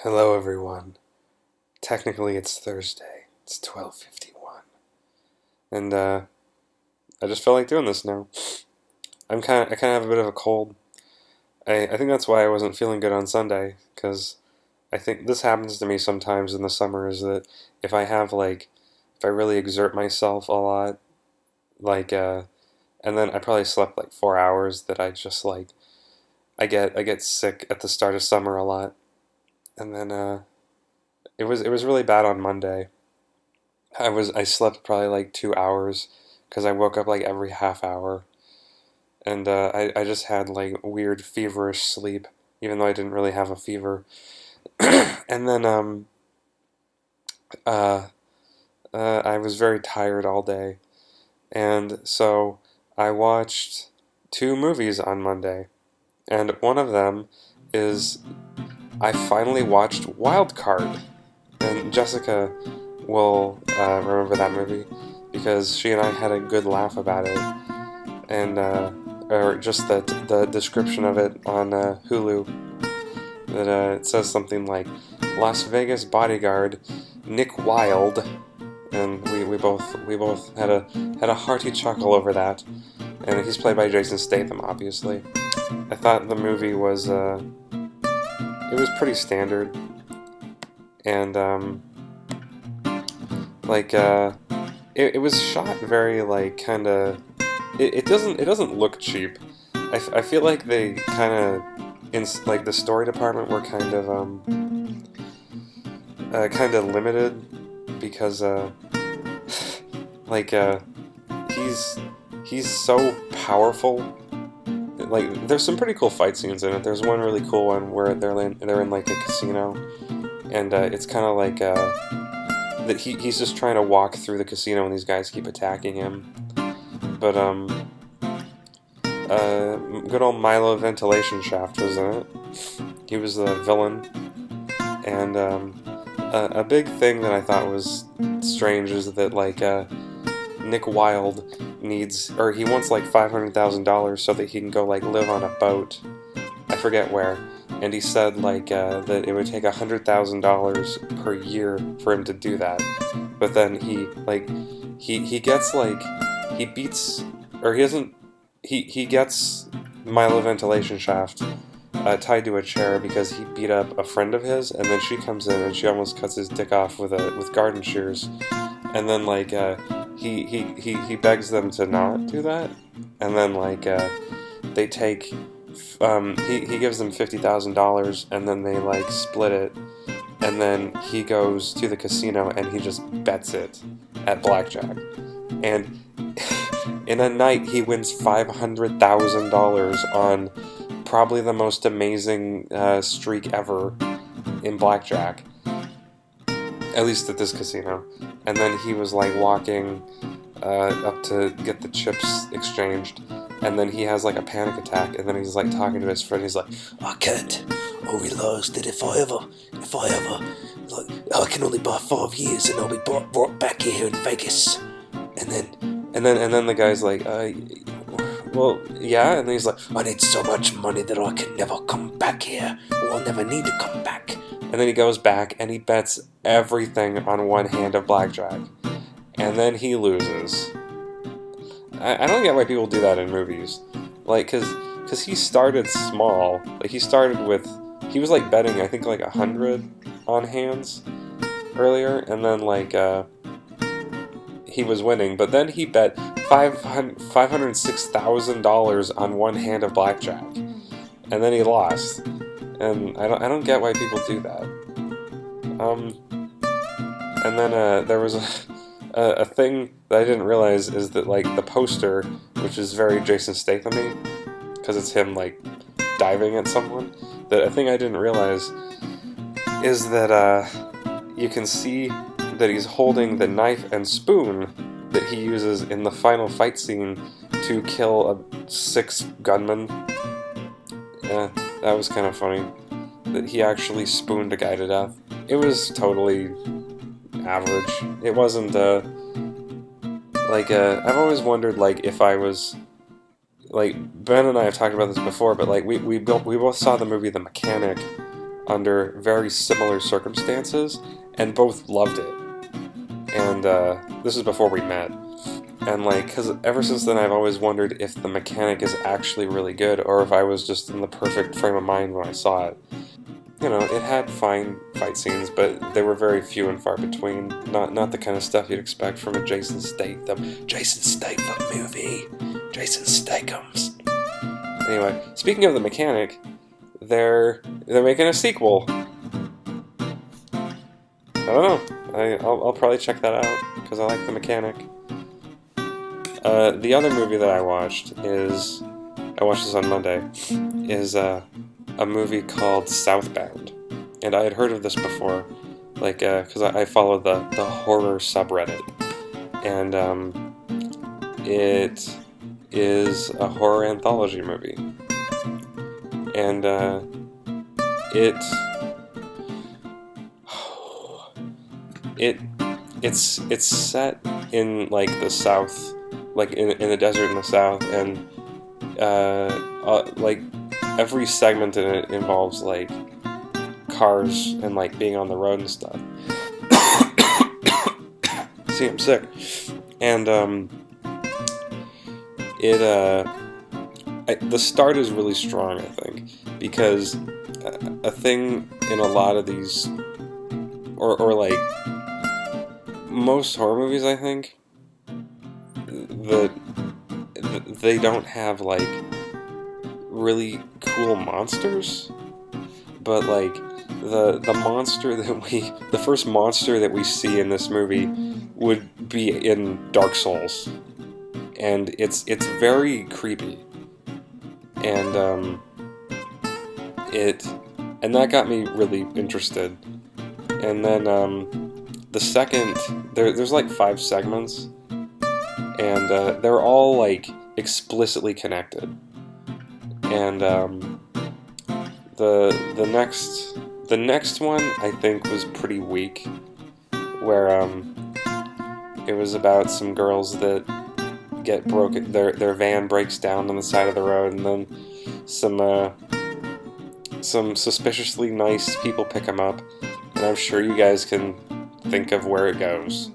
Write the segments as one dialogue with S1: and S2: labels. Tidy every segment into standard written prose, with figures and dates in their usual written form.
S1: Hello, everyone. Technically, it's Thursday. It's 12:51, and I just feel like doing this now. I kind of have a bit of a cold. I think that's why I wasn't feeling good on Sunday, because I think this happens to me sometimes in the summer. Is that if I really exert myself a lot, like and then I probably slept like 4 hours, that I just I get sick at the start of summer a lot, and then it was really bad on Monday. I slept probably like 2 hours because I woke up like every half hour, and I just had like weird feverish sleep, even though I didn't really have a fever. And then uh, I was very tired all day, and so I watched two movies on Monday, and one of them is I finally watched Wild Card, and Jessica will remember that movie because she and I had a good laugh about it, and or just the description of it on Hulu, that it says something like Las Vegas bodyguard Nick Wilde, and we both had a hearty chuckle over that, and he's played by Jason Statham, obviously. I thought the movie was it was pretty standard, and like it was shot very like kind of it doesn't look cheap. I feel like they kind of in like the story department were kind of limited because like he's so powerful. Like there's some pretty cool fight scenes in it. There's one really cool one where they're in like a casino, and it's kind of like that he's just trying to walk through the casino and these guys keep attacking him. But good old Milo Ventilation Shaft was in it. He was the villain, and a big thing that I thought was strange is that Nick Wilde he wants like $500,000 so that he can go like live on a boat. I forget where. And he said that it would take $100,000 per year for him to do that. But then he gets he beats, or he doesn't, he gets Milo Ventilation Shaft tied to a chair because he beat up a friend of his, and then she comes in and she almost cuts his dick off with garden shears. And then he begs them to not do that, and then they take he gives them $50,000, and then they split it, and then he goes to the casino and he just bets it at blackjack, and in a night he wins $500,000 on probably the most amazing streak ever in blackjack, at least at this casino. And then he was walking up to get the chips exchanged, and then he has a panic attack, and then he's talking to his friend. He's like,
S2: I can't. I realised that if I ever, I can only buy 5 years, and I'll be brought back here in Vegas. And
S1: then the guy's like, well, yeah, and then he's like,
S2: I need so much money that I can never come back here, or I'll never need to come back.
S1: And then he goes back and he bets everything on one hand of blackjack, and then he loses. I don't get why people do that in movies, because he started small. He was betting I think 100 on hands earlier, and then he was winning, but then he bet $506,000 on one hand of blackjack, and then he lost. And I don't get why people do that. And then there was a thing that I didn't realize is that the poster, which is very Jason Statham-y, because it's him diving at someone. That a thing I didn't realize is that you can see that he's holding the knife and spoon that he uses in the final fight scene to kill 6 gunmen. Yeah, that was kind of funny. That he actually spooned a guy to death. It was totally average. It wasn't, I've always wondered, if I was, Ben and I have talked about this before, but, we both saw the movie The Mechanic under very similar circumstances, and both loved it. And this is before we met. And like, because ever since then I've always wondered if The Mechanic is actually really good, or if I was just in the perfect frame of mind when I saw it. You know, it had fine fight scenes, but they were very few and far between. Not the kind of stuff you'd expect from a Jason Statham movie. Jason Statham's. Anyway, speaking of The Mechanic, they're making a sequel. I don't know. I'll probably check that out because I like The Mechanic. The other movie that I watched this on Monday, is a movie called Southbound. And I had heard of this before, like, because I follow the horror subreddit. And it is a horror anthology movie. And it's set in like the South, like in the desert in the South, and like every segment in it involves like cars and like being on the road and stuff. See, I'm sick. And the start is really strong, I think, because a thing in a lot of these, or like most horror movies, I think, they don't have like really cool monsters, but like the first monster that we see in this movie would be in Dark Souls, and it's very creepy, and that got me really interested. And then the second, there's like 5 segments, and they're all like explicitly connected. And the next one I think was pretty weak, where it was about some girls that get broken, their van breaks down on the side of the road, and then some suspiciously nice people pick them up, and I'm sure you guys can think of where it goes.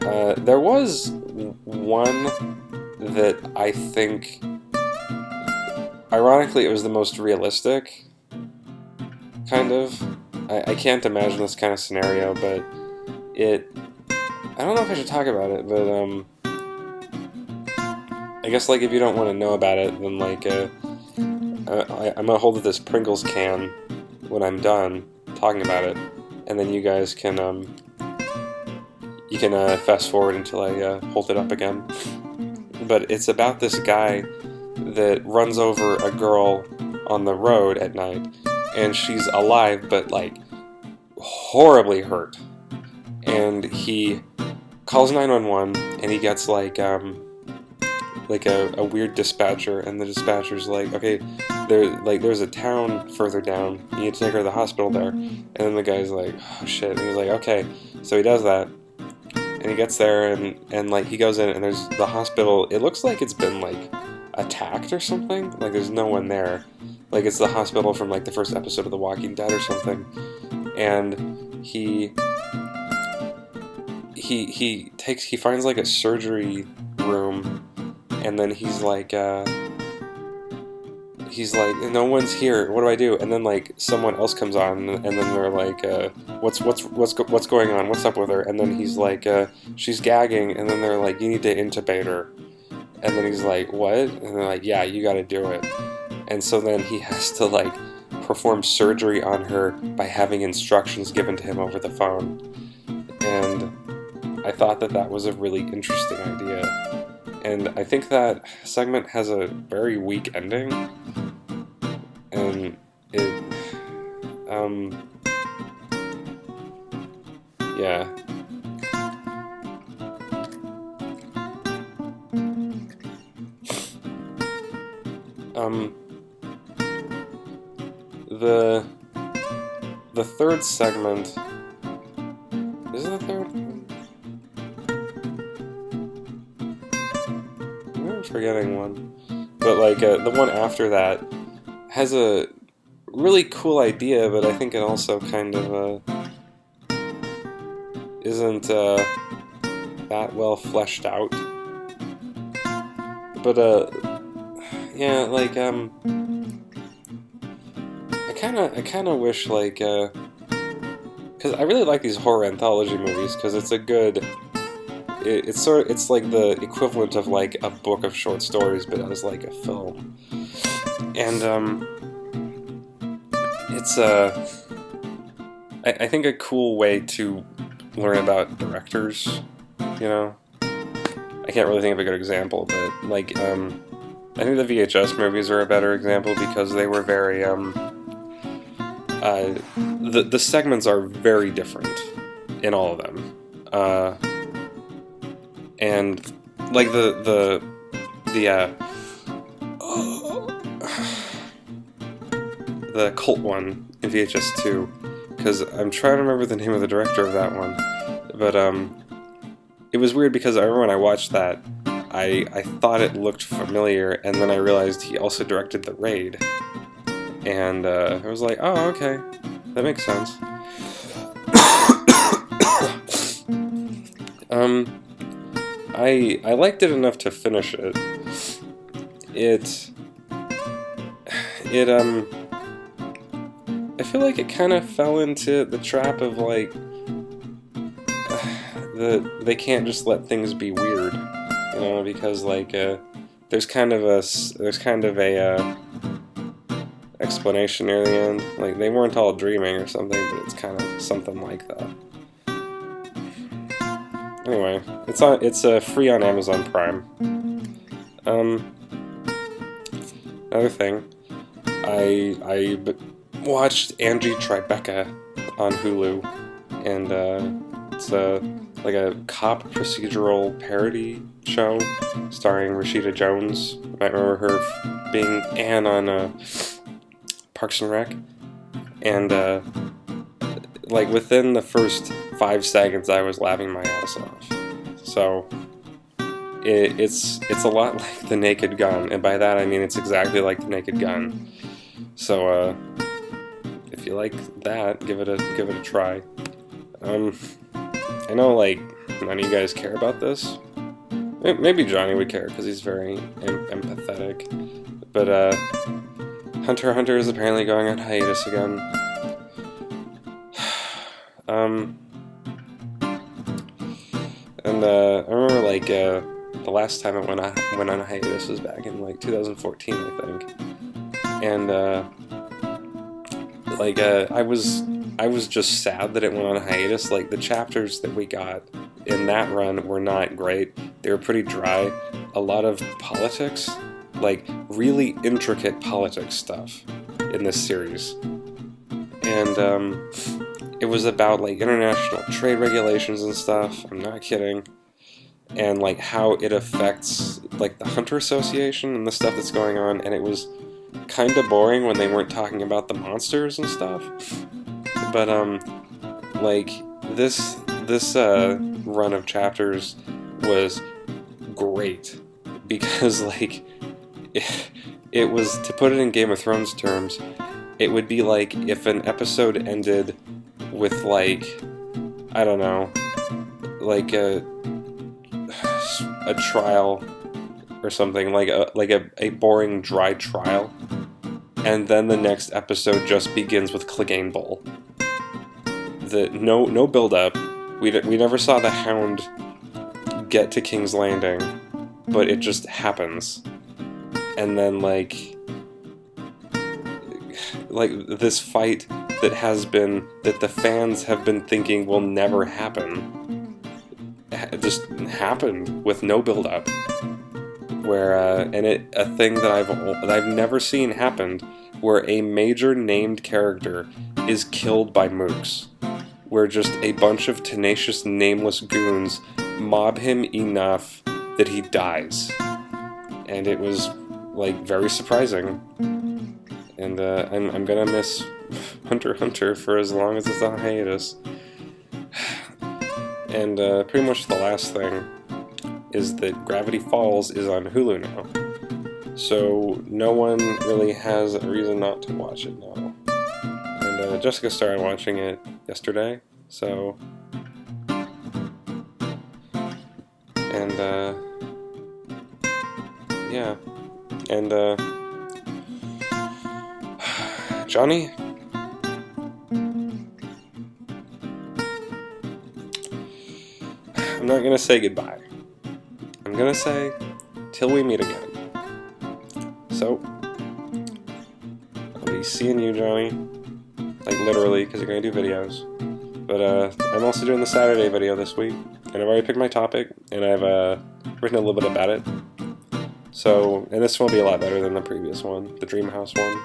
S1: There was one that I think, ironically, it was the most realistic, kind of. I can't imagine this kind of scenario, but I don't know if I should talk about it, but I guess like if you don't want to know about it, then like I'm gonna hold this Pringles can when I'm done talking about it, and then you guys can fast forward until I hold it up again. But it's about this guy that runs over a girl on the road at night, and she's alive but like horribly hurt, and he calls 911, and he gets like a weird dispatcher, and the dispatcher's like, okay, there's a town further down, you need to take her to the hospital there. And then the guy's like, oh shit, and he's like, okay, so he does that, and he gets there, and like he goes in, and there's the hospital, it looks like it's been like attacked or something, like there's no one there, like it's the hospital from like the first episode of The Walking Dead or something. And he finds like a surgery room, and then he's like no one's here, what do I do? And then like someone else comes on, and then they're like, what's going on, what's up with her? And then he's like, she's gagging, and then they're like, you need to intubate her. And then he's like, what? And they're like, yeah, you gotta do it. And so then he has to like perform surgery on her by having instructions given to him over the phone. And I thought that was a really interesting idea. And I think that segment has a very weak ending. And it, yeah. The third segment, is it the third? I'm forgetting one, but like the one after that has a really cool idea, but I think it also kind of isn't that well fleshed out. But yeah, like I kind of wish like because I really like these horror anthology movies because it's a good. It's like the equivalent of like a book of short stories, but as like a film, and it's I think a cool way to learn about directors. You know, I can't really think of a good example, but like I think the VHS movies are a better example because they were very the segments are very different in all of them. And like the cult one in VHS 2, because I'm trying to remember the name of the director of that one, but it was weird because I remember when I watched that, I thought it looked familiar, and then I realized he also directed The Raid, and I was like, oh, okay, that makes sense. I liked it enough to finish it. I feel like it kind of fell into the trap of like they can't just let things be weird, you know, because like there's kind of a explanation near the end. Like they weren't all dreaming or something, but it's kind of something like that. Anyway, it's free on Amazon Prime. Another thing, I watched Angie Tribeca on Hulu, and it's like a cop procedural parody show starring Rashida Jones. You might remember her being Anne on Parks and Rec, and like within the first 5 seconds, I was laughing my ass off. So it's a lot like The Naked Gun, and by that I mean it's exactly like The Naked Gun. So if you like that, give it a try. I know like none of you guys care about this. Maybe Johnny would care because he's very empathetic. But Hunter x Hunter is apparently going on hiatus again. And I remember like the last time it went on hiatus was back in like 2014, I think. And like I was just sad that it went on hiatus. Like the chapters that we got in that run were not great. They were pretty dry. A lot of politics, like really intricate politics stuff in this series. And it was about like international trade regulations and stuff. I'm not kidding. And like how it affects like the Hunter Association and the stuff that's going on. And it was kind of boring when they weren't talking about the monsters and stuff. But like this run of chapters was great because like it was, to put it in Game of Thrones terms, it would be like if an episode ended with like, I don't know, like a trial or something, like a boring dry trial, and then the next episode just begins with Clegane Bowl. No build up. We never saw the Hound get to King's Landing, but it just happens, and then like this fight that the fans have been thinking will never happen, just happened with no build up. Where a thing that I've never seen happened, where a major named character is killed by mooks, where just a bunch of tenacious nameless goons mob him enough that he dies, and it was like very surprising. And I'm gonna miss Hunter x Hunter for as long as it's on hiatus. And pretty much the last thing is that Gravity Falls is on Hulu now. So no one really has a reason not to watch it now. Jessica started watching it yesterday, so... And, yeah. And, Johnny? I'm not gonna say goodbye. I'm gonna say, till we meet again. So, I'll be seeing you, Johnny. Like, literally, because you're gonna do videos. But, I'm also doing the Saturday video this week. And I've already picked my topic, and I've, written a little bit about it. So, and this one will be a lot better than the previous one, the Dream House one.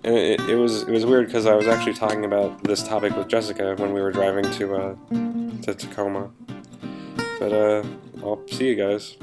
S1: And it was weird because I was actually talking about this topic with Jessica when we were driving to Tacoma. But, I'll see you guys.